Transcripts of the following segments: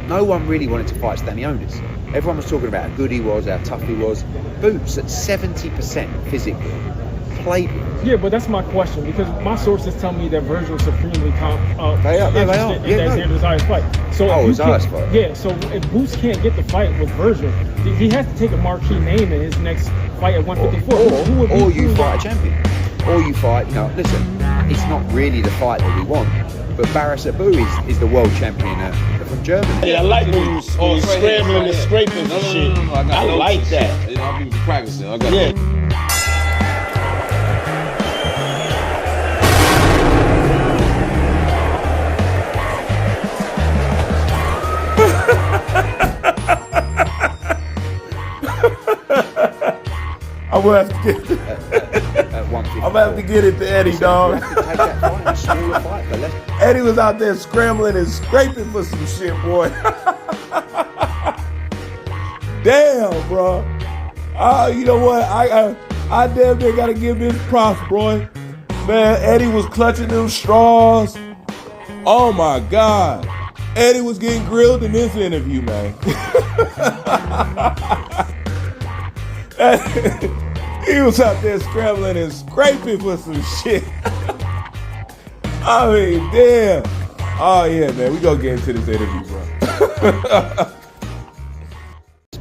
No one really wanted to fight Stanionis. Everyone was talking about how good he was, how tough he was. Boots at 70% physically played with him. Yeah, but that's my question, because my sources tell me that Virgil's supremely they are. interested in that Xander Zayas fight. So Zayas fight. Yeah, so if Boots can't get the fight with Virgil, he has to take a marquee name in his next fight at 154. Or you fight a champion. Or you fight, listen, it's not really the fight that we want, but Barris Abu is the world champion from Germany. Yeah, I like when you scrambling and scraping for shit. No, I like that. I'll be practicing. I got I'm gonna have to get I'm gonna have to get it to Eddie, dog. Eddie was out there scrambling and scraping for some shit, boy. Damn, bro. You know what? I damn near gotta give him props, boy. Man, Eddie was clutching them straws. Oh my God. Eddie was getting grilled in this interview, man. He was out there scrambling and scraping for some shit. I mean, damn. Oh yeah, man, we gonna get into this interview, bro.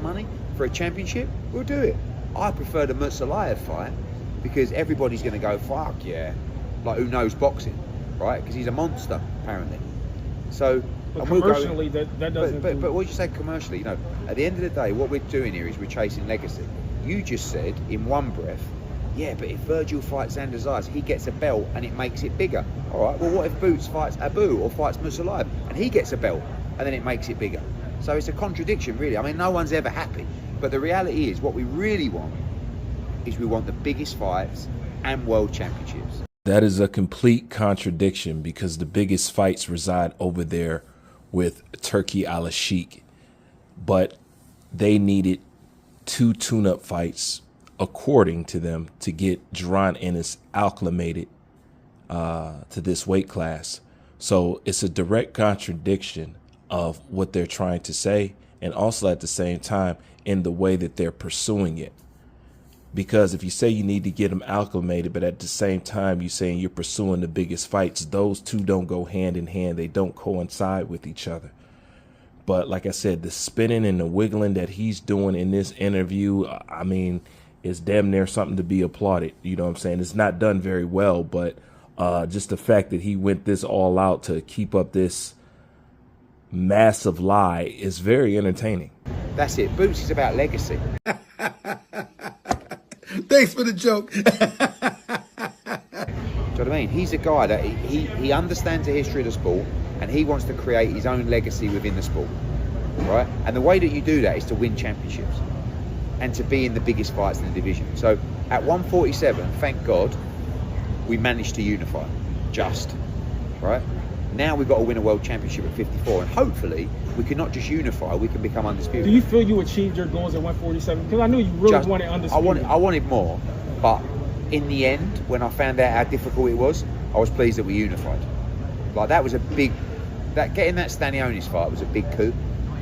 Money for a championship, we'll do it. I prefer the Mursalayev fight because everybody's gonna go, fuck yeah, like who knows boxing, right? Because he's a monster, apparently. So, but commercially, that doesn't. But what you say commercially, at the end of the day, what we're doing here is we're chasing legacy. You just said in one breath, yeah, but if Virgil fights Xander Zayas, he gets a belt and it makes it bigger. All right, well, what if Boots fights Abu or fights Mursalayev and he gets a belt and then it makes it bigger? So it's a contradiction, really. I mean, no one's ever happy. But the reality is, what we really want is we want the biggest fights and world championships. That is a complete contradiction because the biggest fights reside over there with Turki Al-Sheikh. But they needed 2 tune-up fights, according to them, to get Jaron Ennis acclimated to this weight class. So it's a direct contradiction of what they're trying to say, and also at the same time in the way that they're pursuing it. Because if you say you need to get them acclimated, but at the same time you're saying you're pursuing the biggest fights, those two don't go hand in hand. They don't coincide with each other. But like I said, the spinning and the wiggling that he's doing in this interview, I mean, is damn near something to be applauded. You know what I'm saying? It's not done very well, but just the fact that he went this all out to keep up this massive lie is very entertaining. That's it. Boots is about legacy. Thanks for the joke. Do you know what I mean? He's a guy that he understands the history of the sport and he wants to create his own legacy within the sport, right? And the way that you do that is to win championships and to be in the biggest fights in the division. So at 147, thank God, we managed to unify, right? Now we've got to win a world championship at 54, and hopefully we can not just unify, we can become undisputed. Do you feel you achieved your goals at 147? Because I knew you really wanted undisputed. I wanted more, but in the end, when I found out how difficult it was, I was pleased that we unified. Like that was a big, getting that Stanionis fight was a big coup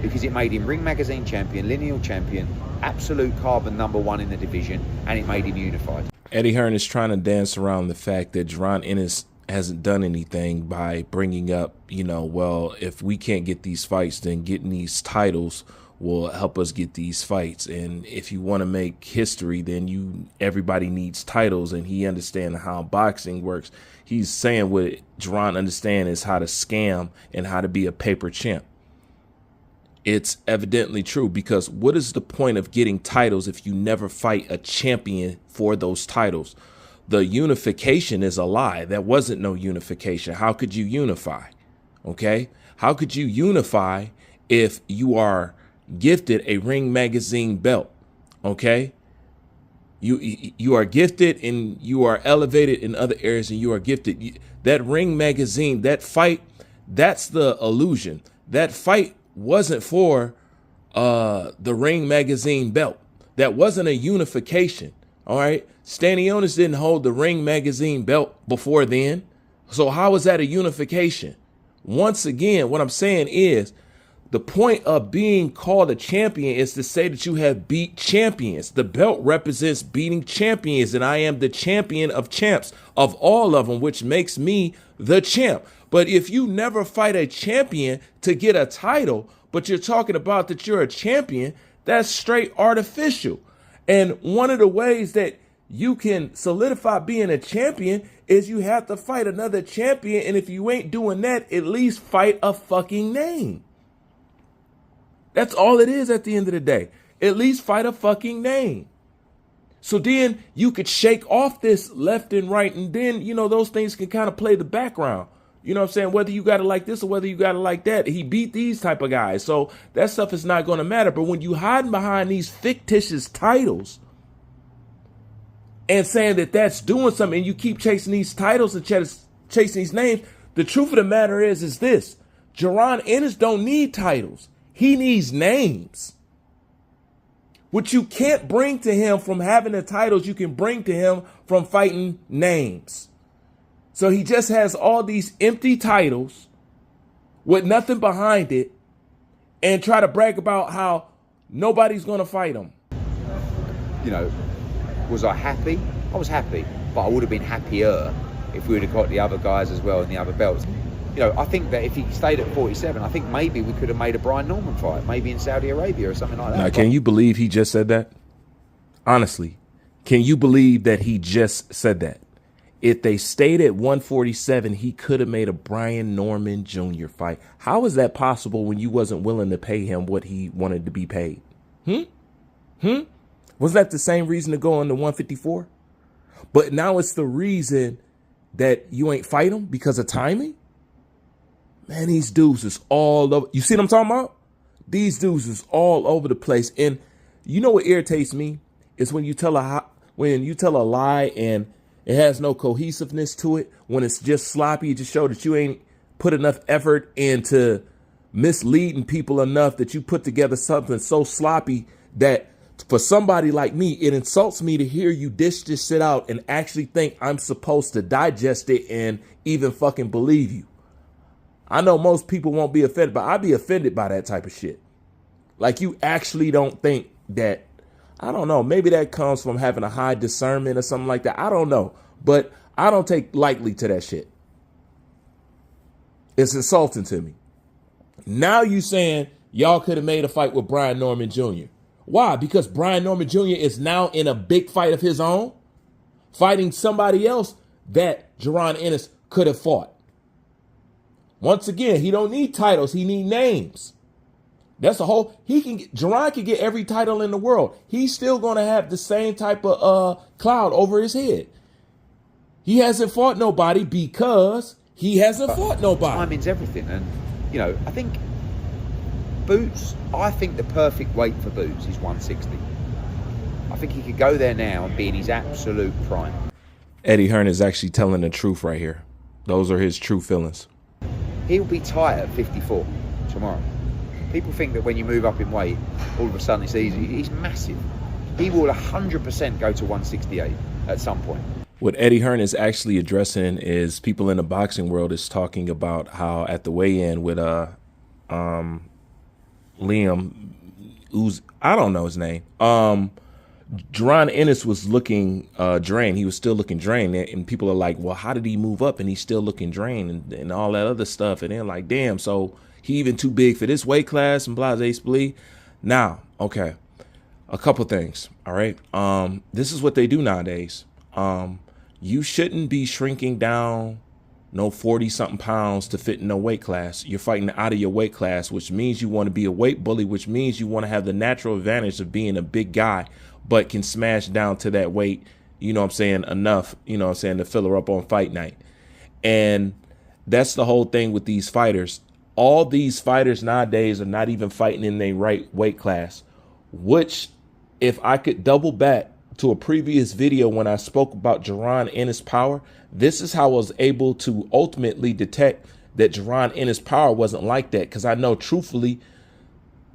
because it made him Ring Magazine champion, lineal champion, absolute carbon #1 in the division, and it made him unified. Eddie Hearn is trying to dance around the fact that Jaron Ennis hasn't done anything by bringing up, well, if we can't get these fights, then getting these titles will help us get these fights. And if you want to make history, then everybody needs titles, and he understands how boxing works. He's saying what Jaron understands is how to scam and how to be a paper champ. It's evidently true, because what is the point of getting titles if you never fight a champion for those titles? The unification is a lie. There wasn't no unification. How could you unify? Okay? How could you unify if you are gifted a Ring Magazine belt? Okay? You are gifted and you are elevated in other areas, and you are gifted. That Ring Magazine, that fight, that's the illusion. That fight wasn't for the Ring Magazine belt. That wasn't a unification. All right. Stanionis didn't hold the Ring Magazine belt before then. So how is that a unification? Once again, what I'm saying is The point of being called a champion is to say that you have beat champions. The belt represents beating champions, and I am the champion of champs, of all of them, which makes me the champ. But if you never fight a champion to get a title, but you're talking about that you're a champion, that's straight artificial. And one of the ways that you can solidify being a champion is you have to fight another champion. And if you ain't doing that, at least fight a fucking name. That's all it is at the end of the day. At least fight a fucking name. So then you could shake off this left and right. And then, you know, those things can kind of play the background. You know what I'm saying? Whether you got it like this or whether you got it like that. He beat these type of guys. So that stuff is not going to matter. But when you hiding behind these fictitious titles and saying that that's doing something, and you keep chasing these titles and chasing these names, the truth of the matter is this. Jaron Ennis don't need titles. He needs names. What you can't bring to him from having the titles, you can bring to him from fighting names. So he just has all these empty titles with nothing behind it and try to brag about how nobody's going to fight him. You know, was I happy? I was happy, but I would have been happier if we would have got the other guys as well in the other belts. You know, I think that if he stayed at 47, I think maybe we could have made a Brian Norman fight, maybe in Saudi Arabia or something like that. Now, can you believe he just said that? Honestly, can you believe that he just said that? If they stayed at 147, he could have made a Brian Norman Jr. fight. How is that possible when you wasn't willing to pay him what he wanted to be paid? Was that the same reason to go on the 154? But now it's the reason that you ain't fight him because of timing? Man, these dudes is all over. You see what I'm talking about? These dudes is all over the place. And you know what irritates me is when you tell a lie and it has no cohesiveness to it. When it's just sloppy, you just show that you ain't put enough effort into misleading people enough that you put together something so sloppy that for somebody like me, it insults me to hear you dish this shit out and actually think I'm supposed to digest it and even fucking believe you. I know most people won't be offended, but I'd be offended by that type of shit. Like you actually don't think that, I don't know, maybe that comes from having a high discernment or something like that. I don't know, but I don't take lightly to that shit. It's insulting to me. Now you saying y'all could have made a fight with Brian Norman Jr. Why? Because Brian Norman Jr. is now in a big fight of his own, fighting somebody else that Jaron Ennis could have fought. Once again, he don't need titles. He need names. That's a whole, Jaron can get every title in the world. He's still going to have the same type of cloud over his head. He hasn't fought nobody because he hasn't fought nobody. Timing's everything. And, you know, I think the perfect weight for Boots is 160. I think he could go there now and be in his absolute prime. Eddie Hearn is actually telling the truth right here. Those are his true feelings. He'll be tight at 54 tomorrow. People think that when you move up in weight, all of a sudden it's easy. He's massive. He will 100% go to 168 at some point. What Eddie Hearn is actually addressing is people in the boxing world is talking about how at the weigh-in with Liam, I don't know his name. Jaron Ennis was looking drained. He was still looking drained. And people are like, well, how did he move up and he's still looking drained and all that other stuff? And they're like, damn, so he even too big for this weight class and blase splee. Now, okay, a couple things, all right? This is what they do nowadays. You shouldn't be shrinking down no 40-something pounds to fit in no weight class. You're fighting out of your weight class, which means you want to be a weight bully, which means you want to have the natural advantage of being a big guy, but can smash down to that weight, you know what I'm saying, enough, you know what I'm saying, to fill her up on fight night. And that's the whole thing with these fighters. All these fighters nowadays are not even fighting in their right weight class, which if I could double back to a previous video when I spoke about Jaron Ennis' power, this is how I was able to ultimately detect that Jaron Ennis' power wasn't like that. Because I know, truthfully,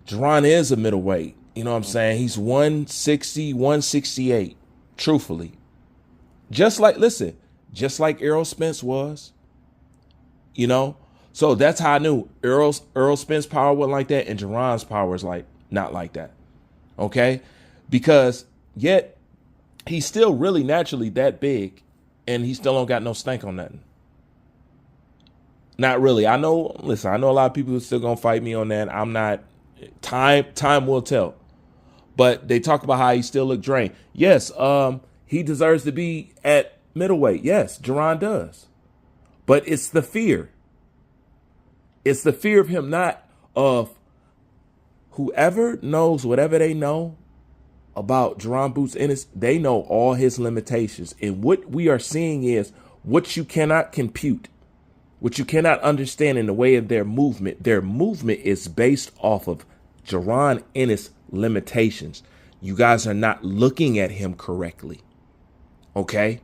Jaron is a middleweight. You know what I'm saying? He's 160, 168, truthfully. Just like, listen, just like Errol Spence was, you know? So that's how I knew Earl Spence' power wasn't like that, and Jerron's power is like not like that. Okay, because yet he's still really naturally that big, and he still don't got no stank on nothing. Not really. I know. Listen, I know a lot of people are still gonna fight me on that. I'm not. Time will tell. But they talk about how he still look drained. Yes, he deserves to be at middleweight. Yes, Jerron does. But it's the fear. It's the fear of him, not of whoever knows whatever they know about Jerron Boots Ennis. They know all his limitations. And what we are seeing is what you cannot compute, what you cannot understand in the way of their movement. Their movement is based off of Jerron Ennis' limitations. You guys are not looking at him correctly. Okay?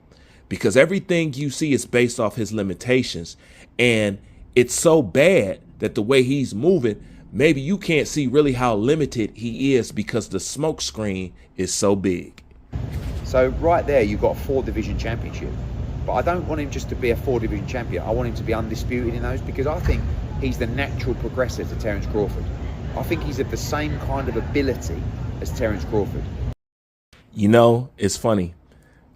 Because everything you see is based off his limitations. And it's so bad that the way he's moving, maybe you can't see really how limited he is because the smoke screen is so big. So right there, you've got a 4-division championship. But I don't want him just to be a 4-division champion. I want him to be undisputed in those, because I think he's the natural progressor to Terence Crawford. I think he's of the same kind of ability as Terence Crawford. You know, it's funny.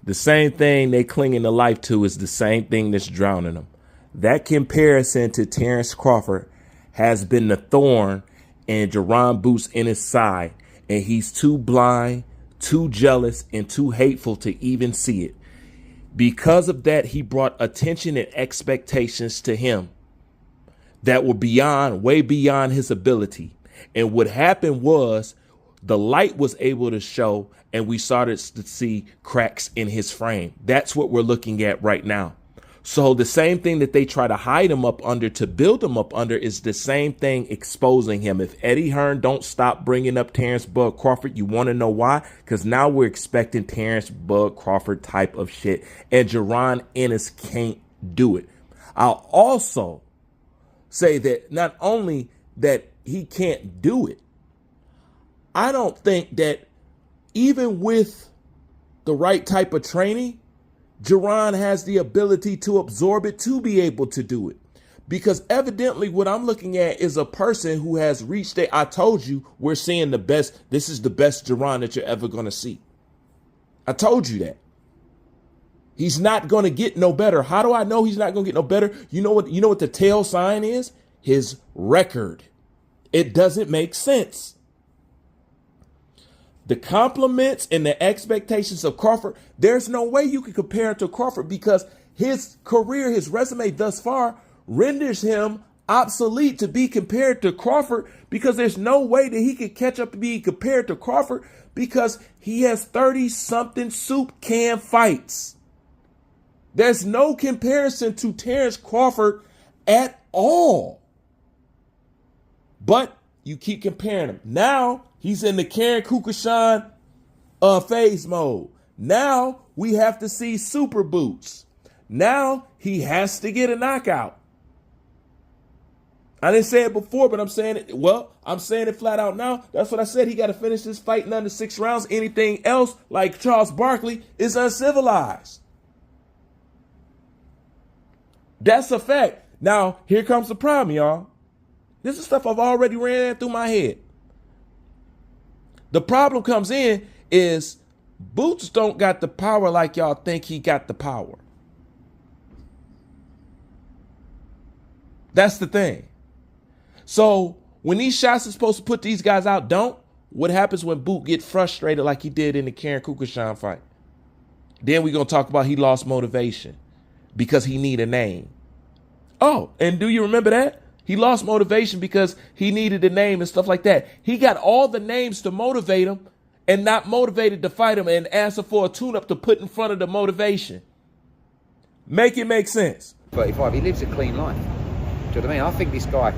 The same thing they clinging to life to is the same thing that's drowning them. That comparison to Terence Crawford has been the thorn in Jerron Boots Ennis' side, and he's too blind, too jealous, and too hateful to even see it. Because of that, he brought attention and expectations to him that were way beyond his ability. And what happened was the light was able to show, and we started to see cracks in his frame. That's what we're looking at right now. So the same thing that they try to hide him up under, to build him up under, is the same thing exposing him. If Eddie Hearn don't stop bringing up Terence Bud Crawford, you want to know why? Because now we're expecting Terence Bud Crawford type of shit, and Jerron Ennis can't do it. I'll also say that not only that he can't do it, I don't think that even with the right type of training, Jerron has the ability to absorb it to be able to do it. Because evidently what I'm looking at is a person who has reached I told you, we're seeing the best. This is the best Jerron that you're ever going to see. I told you that. He's not going to get no better. How do I know he's not going to get no better? You know what the tail sign is? His record. It doesn't make sense. The compliments and the expectations of Crawford, there's no way you can compare him to Crawford, because his career, his resume thus far renders him obsolete to be compared to Crawford, because there's no way that he could catch up to be compared to Crawford, because he has 30-something soup can fights. There's no comparison to Terence Crawford at all. But you keep comparing him. Now he's in the Karen Kukashan phase mode. Now we have to see super boots. Now he has to get a knockout. I didn't say it before, but I'm saying it. Well, I'm saying it flat out now. That's what I said. He got to finish this fight in under 6 rounds. Anything else, like Charles Barkley, is uncivilized. That's a fact. Now, here comes the problem, y'all. This is stuff I've already ran through my head. The problem comes in is Boots don't got the power like y'all think he got the power. That's the thing. So when these shots are supposed to put these guys out, what happens when Boot get frustrated like he did in the Karen Kukashan fight? Then we're going to talk about he lost motivation because he need a name. Oh, and do you remember that? He lost motivation because he needed a name and stuff like that. He got all the names to motivate him and not motivated to fight him, and answer for a tune-up to put in front of the motivation. Make it make sense. 35, he lives a clean life. Do you know what I mean? I think this guy,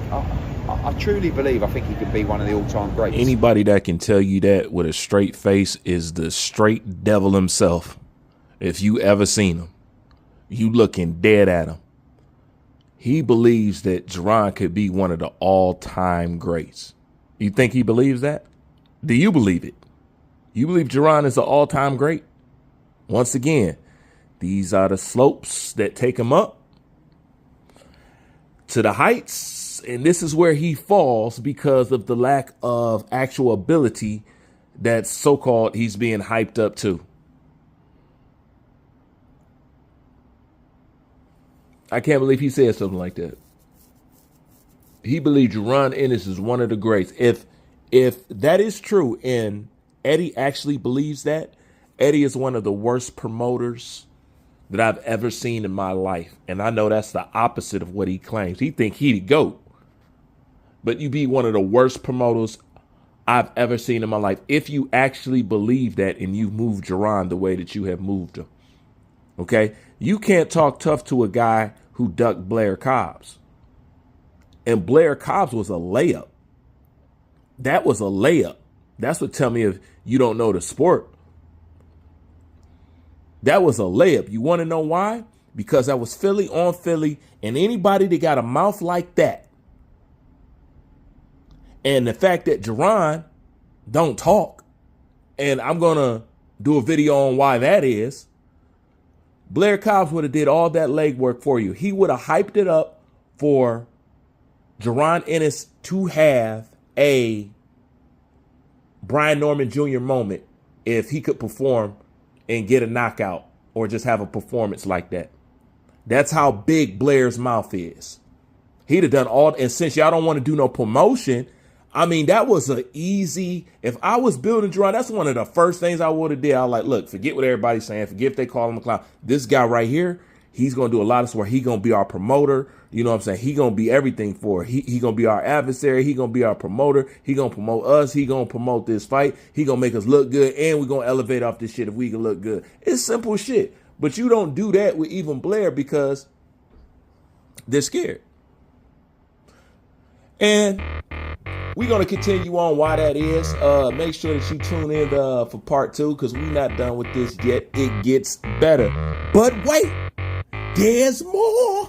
I truly believe, I think he could be one of the all-time greats. Anybody that can tell you that with a straight face is the straight devil himself. If you ever seen him, you looking dead at him. He believes that Jerron could be one of the all-time greats. You think he believes that? Do you believe it? You believe Jerron is an all-time great? Once again, these are the slopes that take him up. to the heights, and this is where he falls because of the lack of actual ability that's so-called he's being hyped up to. I can't believe he said something like that. He believes Ron Ennis is one of the greats. If that is true and Eddie actually believes that, Eddie is one of the worst promoters that I've ever seen in my life. And I know that's the opposite of what he claims. He think he the GOAT. But you be one of the worst promoters I've ever seen in my life. If you actually believe that and you've moved Jerron the way that you have moved him. Okay? You can't talk tough to a guy who ducked Blair Cobbs. And Blair Cobbs was a layup. That was a layup. That's what tell me if you don't know the sport. That was a layup. You want to know why? Because that was Philly on Philly, and anybody that got a mouth like that, and the fact that Jerron don't talk, and I'm going to do a video on why that is, Blair Cobbs would have did all that legwork for you. He would have hyped it up for Jerron Ennis to have a Brian Norman Jr. moment if he could perform and get a knockout or just have a performance like that. That's how big Blair's mouth is. He'd have done all, and since y'all don't want to do no promotion, I mean, that was an easy, if I was building Jerron, that's one of the first things I would have did. I was like, look, forget what everybody's saying. Forget if they call him a clown. This guy right here, he's going to do a lot of stuff. He going to be our promoter. You know what I'm saying? He going to be everything for it. He going to be our adversary. He going to be our promoter. He going to promote us. He going to promote this fight. He going to make us look good. And we're going to elevate off this shit if we can look good. It's simple shit. But you don't do that with even Blair because they're scared. And we're going to continue on why that is. Make sure that you tune in for part 2 because we're not done with this yet. It gets better. But wait, there's more.